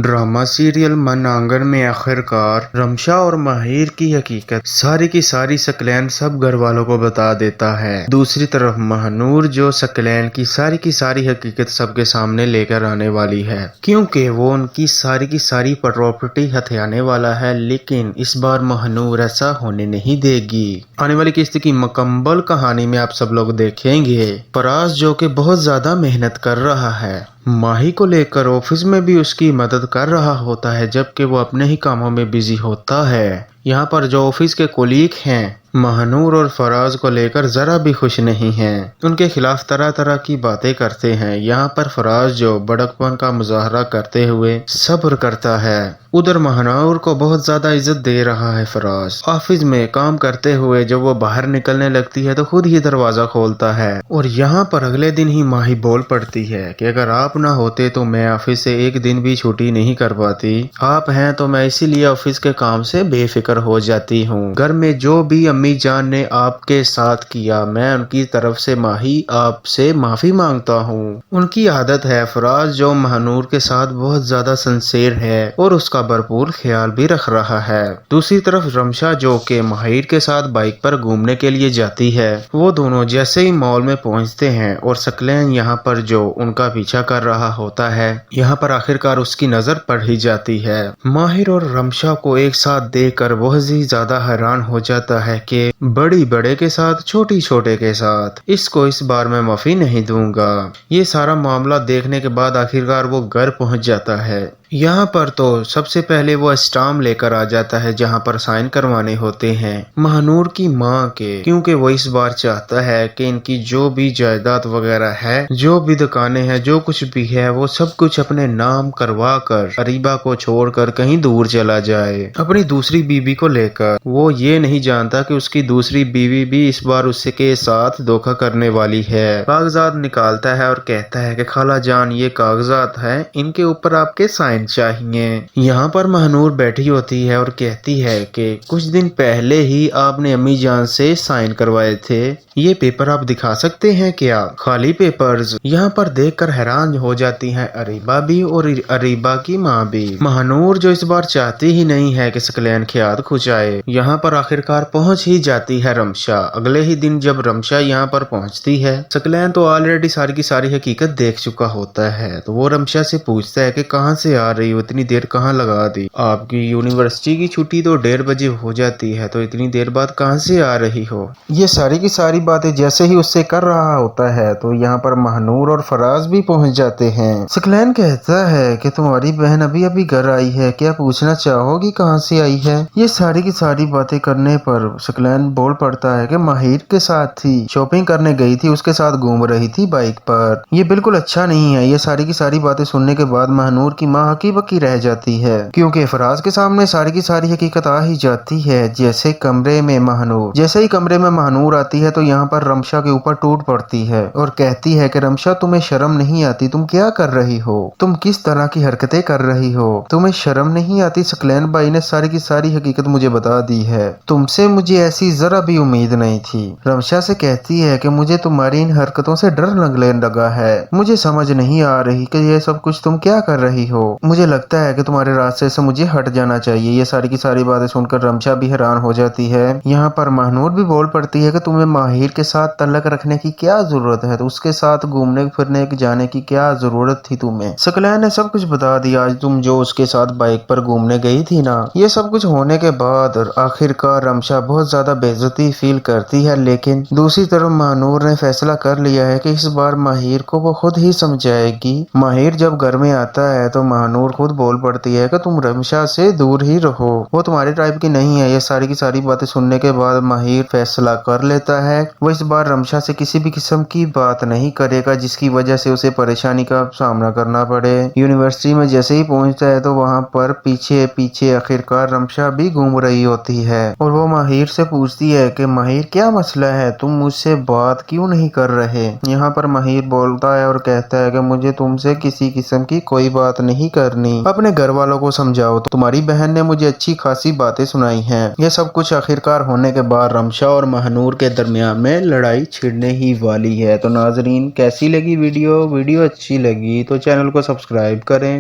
Drama serial मन आंगन में आखिरकार रमशा और माहिर की हकीकत सारी की सारी सकलैन सब घर वालों को बता देता है। दूसरी तरफ महानूर जो सकलैन की सारी हकीकत सबके सामने लेकर आने वाली है, क्योंकि वो उनकी सारी प्रॉपर्टी हथियाने वाला है। लेकिन इस बार महानूर ऐसा होने नहीं देगी। आने वाली किस्त की मुकम्मल कहानी में आप सब लोग देखेंगे फराज जो कि बहुत ज्यादा मेहनत कर रहा है, माही को लेकर ऑफिस में भी उसकी मदद कर रहा होता है, जबकि वो अपने ही कामों में बिजी होता है। यहाँ पर जो ऑफिस के कोलीग हैं महानूर और फराज को लेकर जरा भी खुश नहीं हैं, उनके खिलाफ तरह तरह की बातें करते हैं। यहाँ पर फराज जो बड़कपन का मुजाहरा करते हुए सब्र करता है, उधर महानूर को बहुत ज्यादा इज्जत दे रहा है। फराज ऑफिस में काम करते हुए जब वो बाहर निकलने लगती है तो खुद ही दरवाजा खोलता है, और यहाँ पर अगले दिन ही माही बोल पड़ती है कि अगर आप ना होते तो मैं ऑफिस से एक दिन भी छुट्टी नहीं कर पाती, आप हैं तो मैं इसीलिए ऑफिस के काम से बेफिक्र हो जाती हूँ। घर में जो भी अम्मी जान ने आपके साथ किया, मैं उनकी तरफ से माही आपसे माफी मांगता हूँ। उनकी आदत है। फराज जो महानूर के साथ बहुत ज्यादा सिंसियर है और उसका भरपूर ख्याल भी रख रहा है। दूसरी तरफ रमशा जो के माहिर के साथ बाइक पर घूमने के लिए जाती है, वो दोनों जैसे ही मॉल में पहुंचते हैं और सकलैन यहाँ पर जो उनका पीछा कर रहा होता है, यहाँ पर आखिरकार उसकी नजर पड़ ही जाती है। माहिर और रमशा को एक साथ देखकर बहुत ही ज्यादा हैरान हो जाता है कि बड़ी बड़े के साथ छोटी छोटे के साथ, इसको इस बार मैं माफी नहीं दूंगा। ये सारा मामला देखने के बाद आखिरकार वो घर पहुंच जाता है। यहाँ पर तो सबसे पहले वो स्टाम्प लेकर आ जाता है जहाँ पर साइन करवाने होते हैं महानूर की माँ के, क्योंकि वो इस बार चाहता है कि इनकी जो भी जायदाद वगैरह है, जो भी दुकानें हैं, जो कुछ भी है, वो सब कुछ अपने नाम करवा कर अरीबा को छोड़कर कहीं दूर चला जाए अपनी दूसरी बीवी को लेकर। वो ये नहीं जानता कि उसकी दूसरी बीवी भी इस बार उसके साथ धोखा करने वाली है। कागजात निकालता है और कहता है कि खाला जान, ये कागजात हैं, इनके ऊपर आपके साइन चाहिए। यहाँ पर महानूर बैठी होती है और कहती है कि कुछ दिन पहले ही आपने अम्मी जान से साइन करवाए थे, ये पेपर आप दिखा सकते हैं क्या? खाली पेपर्स। यहाँ पर देखकर हैरान हो जाती हैं अरीबा भी और अरीबा की माँ भी। महानूर जो इस बार चाहती ही नहीं है कि सकलैन ख्याल खुचाए। यहाँ पर आखिरकार पहुँच ही जाती है रमशा। अगले ही दिन जब रमशा यहाँ पर पहुँचती है, सकलैन तो ऑलरेडी सारी की सारी हकीकत देख चुका होता है, तो वो रमशा से पूछता है कि कहाँ से आ रही हो, इतनी देर कहाँ लगा दी? आपकी यूनिवर्सिटी की छुट्टी तो 1:30 बजे हो जाती है, तो इतनी देर बाद कहाँ से आ रही हो? ये सारी की सारी बातें जैसे ही उससे कर रहा होता है तो यहाँ पर महानूर और फराज भी पहुंच जाते हैं। सकलैन कहता है कि तुम्हारी बहन अभी अभी घर आई है, क्या पूछना चाहोगी कहाँ से आई है? ये सारी की सारी बातें करने पर सकलैन बोल पड़ता है कि माहिर के साथ थी, शॉपिंग करने गई थी, उसके साथ घूम रही थी बाइक पर। ये बिल्कुल अच्छा नहीं है। ये सारी की सारी बातें सुनने के बाद महानूर की माँ हकी बकी रह जाती है, क्योंकि फराज के सामने सारी की सारी हकीकत आ ही जाती है। जैसे ही कमरे में महानूर आती है तो यहाँ पर रमशा के ऊपर टूट पड़ती है और कहती है कि रमशा, तुम्हें शर्म नहीं आती? तुम क्या कर रही हो? तुम किस तरह की हरकतें कर रही हो? तुम्हें शर्म नहीं आती? सकलैन भाई ने सारी की सारी हकीकत मुझे बता दी है, तुमसे मुझे ऐसी जरा भी उम्मीद नहीं थी। रमशा से कहती है कि मुझे तुम्हारी इन हरकतों से डर लगने लगा है, मुझे समझ नहीं आ रही कि ये सब कुछ तुम क्या कर रही हो। मुझे लगता है कि तुम्हारे रास्ते से मुझे हट जाना चाहिए। ये सारी की सारी बातें सुनकर रमशा भी हैरान हो जाती है। यहाँ पर महानूर भी बोल पड़ती है कि तुम्हें माहिर के साथ तल्लक रखने की क्या जरूरत है, तो उसके साथ घूमने फिरने जाने की क्या जरूरत थी तुम्हें? सकलैन ने सब कुछ बता दिया। आज तुम जो उसके साथ बाइक पर घूमने गई थी ना, ये सब कुछ होने के बाद आखिरकार रमशा बहुत ज्यादा बेइज्जती फील करती है। लेकिन दूसरी तरफ महानूर ने फैसला कर लिया है कि इस बार माहिर को वो खुद ही समझाएगी। माहिर जब घर में आता है तो महानूर खुद बोल पड़ती है कि तुम रमशा से दूर ही रहो, वो तुम्हारे टाइप की नहीं है। ये सारी की सारी बातें सुनने के बाद माहिर फैसला कर लेता है वो इस बार रमशा से किसी भी किस्म की बात नहीं करेगा जिसकी वजह से उसे परेशानी का सामना करना पड़े। यूनिवर्सिटी में जैसे ही पहुंचता है तो वहां पर पीछे पीछे आखिरकार रमशा भी घूम रही होती है और वो माहिर से पूछती है कि माहिर, क्या मसला है, तुम मुझसे बात क्यों नहीं कर रहे? यहाँ पर माहिर बोलता है और कहता है कि मुझे तुमसे किसी किस्म की कोई बात नहीं करनी, अपने घर वालों को समझाओ। तो तुम्हारी बहन ने मुझे अच्छी खासी बातें सुनाई हैं। ये सब कुछ आखिरकार होने के बाद रमशा और महानूर के दरमियान में लड़ाई छिड़ने ही वाली है। तो नाजरीन, कैसी लगी वीडियो अच्छी लगी तो चैनल को सब्सक्राइब करें।